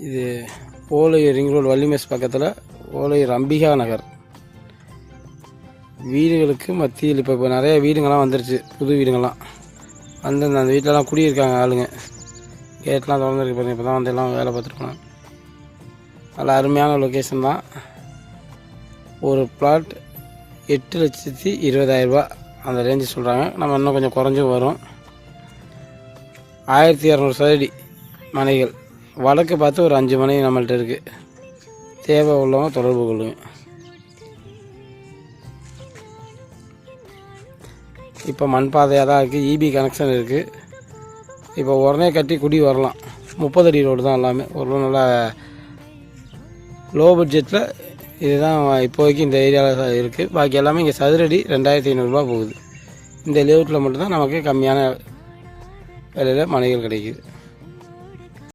இது Olaiyur ring road வள்ளிமெஸ் பக்கத்தில் ஓலையூர் அம்பிகா நகர். வீடுகளுக்கு மத்தியில் இப்போ நிறைய வீடுங்கள்லாம் வந்துருச்சு, புது வீடுங்கள்லாம் வந்து அந்த வீட்டிலலாம் குடியிருக்காங்க ஆளுங்க. கேட்லாம் திறந்துருக்கு பாருங்கள், இப்போ தான் வந்து எல்லாம் வேலை பார்த்துருக்கோம். நல்லா அருமையான லொக்கேஷன் தான். ஒரு பிளாட் 8,20,000 அந்த ரேஞ்சு சொல்கிறாங்க. நம்ம இன்னும் கொஞ்சம் குறைஞ்சும் வரும். 1200 சதுரடி மனைகள். வடக்கு பார்த்து ஒரு 5 மனை நம்மள்கிட்ட இருக்குது. தேவை உள்ளவங்க தொடர்பு கொள்ளுங்க. இப்போ மண் பாதையாக தான் இருக்குது, இபி கனெக்ஷன் இருக்குது. இப்போ உடனே கட்டி குடி வரலாம். 30 அடி ரோடு தான் எல்லாமே. ஒரு நல்லா லோ பட்ஜெட்டில் இதுதான் இப்போதைக்கு இந்த ஏரியாவில் இருக்குது. பாக்கி எல்லாமே இங்கே சதுரடி 2,500 போகுது. இந்த லேஅவுட்டில் மட்டும்தான் நமக்கு கம்மியான விலையில் மனைகள் கிடைக்கிது.